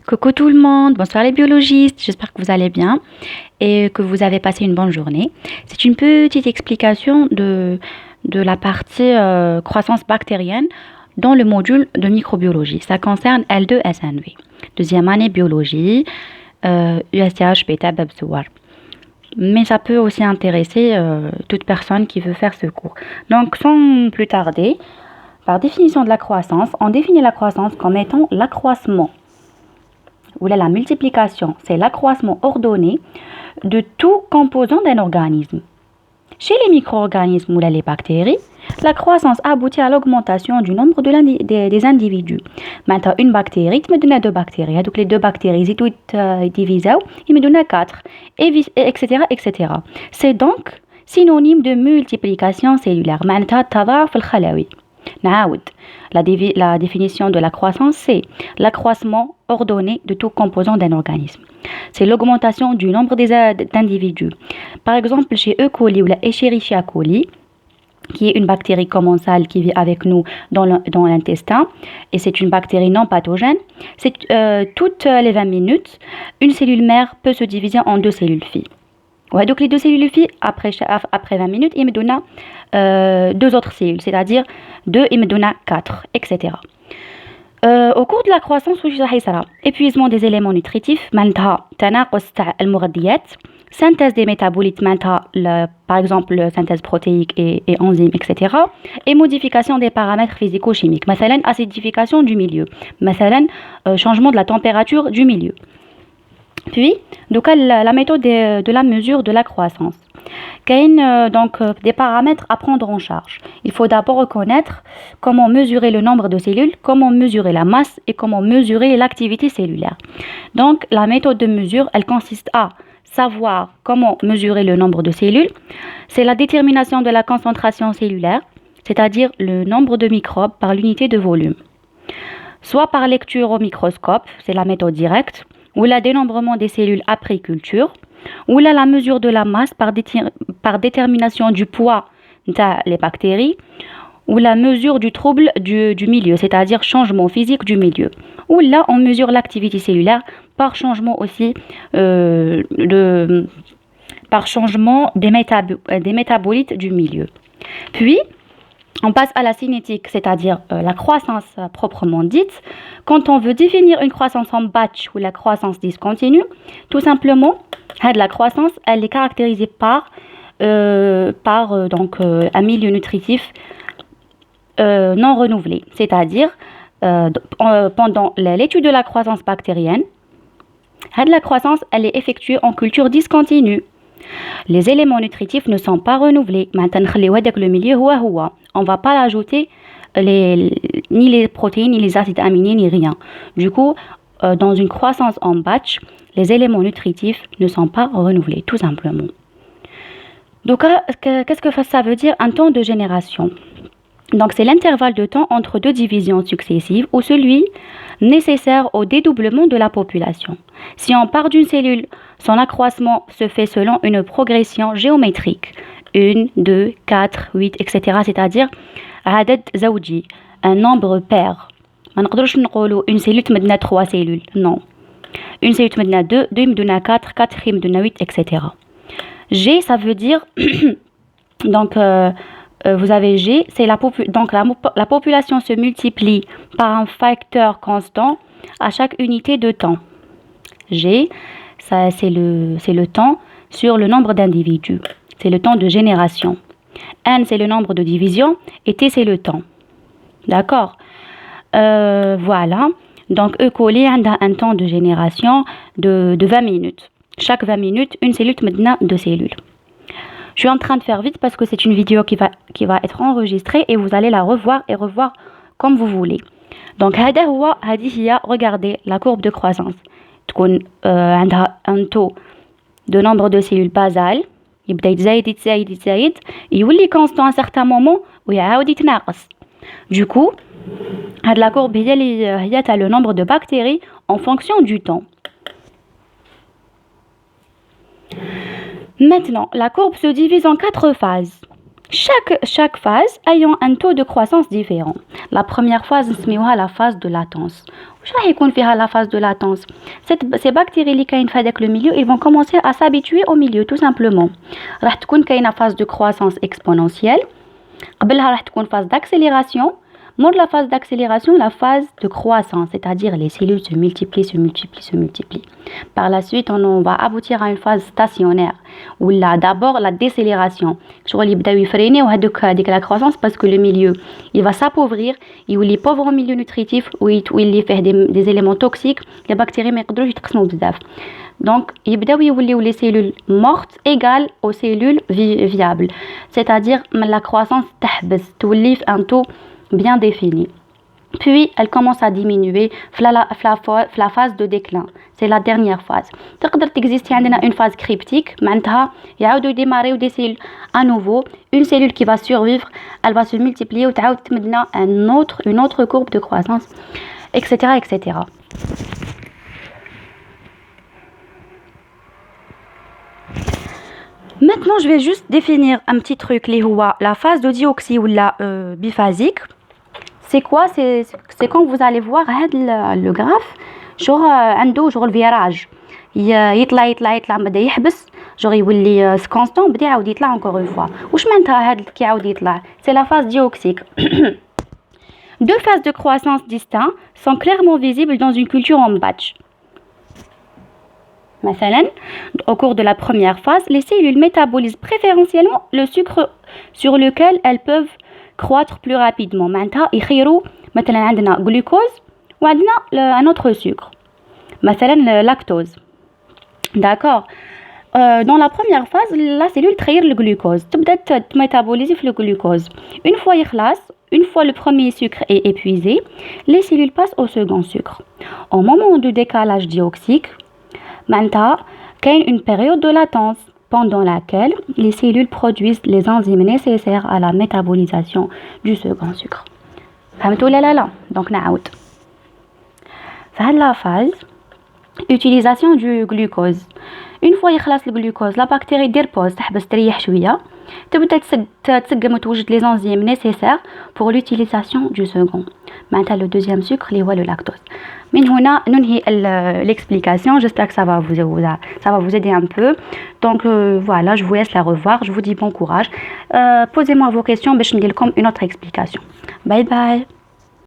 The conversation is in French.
Coucou tout le monde, bonsoir les biologistes, j'espère que vous allez bien et que vous avez passé une bonne journée. C'est une petite explication de la partie croissance bactérienne dans le module de microbiologie. Ça concerne L2 SNV, deuxième année biologie, USTH bêta Babzouar. Mais ça peut aussi intéresser toute personne qui veut faire ce cours. Donc sans plus tarder, par définition de la croissance, on définit la croissance comme étant l'accroissement ou la multiplication, c'est l'accroissement ordonné de tout composant d'un organisme. Chez les micro-organismes ou les bactéries, la croissance aboutit à l'augmentation du nombre des individus. Maintenant, une bactérie, tu me donnes deux bactéries. Donc, les deux bactéries, ils sont divisées, ils me donnent quatre, etc., etc. C'est donc synonyme de multiplication cellulaire. Maintenant, تضاعف الخلاوي. نعاود. La définition de la croissance, c'est l'accroissement ordonné de tout composant d'un organisme. C'est l'augmentation du nombre d'individus. Par exemple, chez E. coli ou la Escherichia coli, qui est une bactérie commensale qui vit avec nous dans l'intestin, et c'est une bactérie non pathogène, c'est toutes les 20 minutes, une cellule mère peut se diviser en deux cellules filles. Ouais, donc les deux cellules filles, après 20 minutes, ils me donnent deux autres cellules, c'est-à-dire 2, ils me donnent 4, etc. Au cours de la croissance, épuisement des éléments nutritifs, synthèse des métabolites, par exemple synthèse protéique et enzymes, etc. Et modification des paramètres physico-chimiques, acidification du milieu, changement de la température du milieu. Puis, donc, la méthode de la mesure de la croissance. Il y a donc des paramètres à prendre en charge. Il faut d'abord reconnaître comment mesurer le nombre de cellules, comment mesurer la masse et comment mesurer l'activité cellulaire. Donc, la méthode de mesure, elle consiste à savoir comment mesurer le nombre de cellules. C'est la détermination de la concentration cellulaire, c'est-à-dire le nombre de microbes par l'unité de volume. Soit par lecture au microscope, c'est la méthode directe, ou le dénombrement des cellules après culture, ou la mesure de la masse par détermination du poids des bactéries, ou la mesure du trouble du milieu, c'est-à-dire changement physique du milieu. Ou là, on mesure l'activité cellulaire par changement aussi par changement des métabolites du milieu. Puis, on passe à la cinétique, c'est-à-dire la croissance proprement dite. Quand on veut définir une croissance en batch ou la croissance discontinue, tout simplement, la croissance, elle est caractérisée par un milieu nutritif non renouvelé. C'est-à-dire, pendant l'étude de la croissance bactérienne, la croissance, elle est effectuée en culture discontinue. Les éléments nutritifs ne sont pas renouvelés. Maintenant, le milieu, on ne va pas l'ajouter ni les protéines, ni les acides aminés, ni rien. Du coup, dans une croissance en batch, les éléments nutritifs ne sont pas renouvelés, tout simplement. Donc, qu'est-ce que ça veut dire un temps de génération? Donc, c'est l'intervalle de temps entre deux divisions successives ou celui nécessaire au dédoublement de la population. Si on part d'une cellule, son accroissement se fait selon une progression géométrique. 1, 2, 4, 8, etc. C'est-à-dire un nombre pair. Une cellule me donne 3 cellules. Non. Une cellule me donne 2, 2 me donne 4, 4 me donne 8, etc. G, ça veut dire... donc, vous avez G, c'est la population se multiplie par un facteur constant à chaque unité de temps. G, ça, c'est le temps sur le nombre d'individus. C'est le temps de génération. N, c'est le nombre de divisions. Et T, c'est le temps. D'accord? Voilà. Donc, E. coli a un temps de génération de 20 minutes. Chaque 20 minutes, une cellule me donne 2 cellules. Je suis en train de faire vite parce que c'est une vidéo qui va être enregistrée et vous allez la revoir et revoir comme vous voulez. Donc, regardez la courbe de croissance. Un taux de nombre de cellules basales. يبدا يتزايد يولي constant à un certain moment ويعاود يتناقص. Du coup, la courbe هي le nombre de bactéries en fonction du temps. Maintenant, la courbe se divise en 4 phases. chaque phase ayant un taux de croissance différent. La première phase نسميوها la phase de latence. واش راح يكون فيها la phase de latence? Ces bactéries اللي كاين في هذاك le milieu, ils vont commencer à s'habituer au milieu tout simplement. راح تكون كاينه phase de croissance exponentielle. قبلها راح تكون phase d'accélération. Mort la phase d'accélération, la phase de croissance, c'est-à-dire les cellules se multiplient. Par la suite, on va aboutir à une phase stationnaire, où là, d'abord la décélération. Je vais lui freiner la croissance parce que le milieu, il va s'appauvrir, il est pauvre en milieu nutritif, où il fait des éléments toxiques, les bactéries ne peuvent pas se bzaf. Donc, les cellules mortes égales aux cellules viables, c'est-à-dire la croissance تحبس تولي un taux bien définie. Puis, elle commence à diminuer la phase de déclin. C'est la dernière phase. تقدر exister une phase cryptique, معناتها يعاودوا يديماريو des cellules à nouveau, une cellule qui va survivre, elle va se multiplier وتعاود تمد لنا une autre courbe de croissance, etc., etc. Maintenant, je vais juste définir un petit truc, la phase de dioxy ou la biphasique. C'est quoi? C'est quand vous allez voir le graphe, genre le virage. يطلع بدا يحبس genre يولي constant بدا يعاود يطلع encore une fois. واش معناتها هاد كي يعاود يطلع؟ C'est la phase dioxique. Deux phases de croissance distinctes sont clairement visibles dans une culture en batch. Au cours de la première phase, les cellules métabolisent préférentiellement le sucre sur lequel elles peuvent croître plus rapidement. معناتها يخيروا مثلا عندنا glucose وعندنا un autre sucre. مثلا le lactose. D'accord. Dans la première phase, la cellule تخير le glucose. تبدأ métaboliser le glucose. Une fois le premier sucre est épuisé, les cellules passent au second sucre. Au moment du décalage dioxique, معناتها كاين une période de latence pendant laquelle les cellules produisent les enzymes nécessaires à la métabolisation du second sucre. فهمتوا لا donc نعاود في هاد la phase utilisation du glucose. Une fois يخلص le glucose, la bactérie دير pause تحبس تريح شويه تبدا تسقم وتوجد les enzymes nécessaires pour l'utilisation du second. معناتها le deuxième sucre اللي هو le lactose. من هنا ننهي l'explication. J'espère que ça va vous aider un peu. Donc voilà, je vous laisse la revoir. Je vous dis bon courage. Posez-moi vos questions باش ندير لكم une autre explication. Bye bye.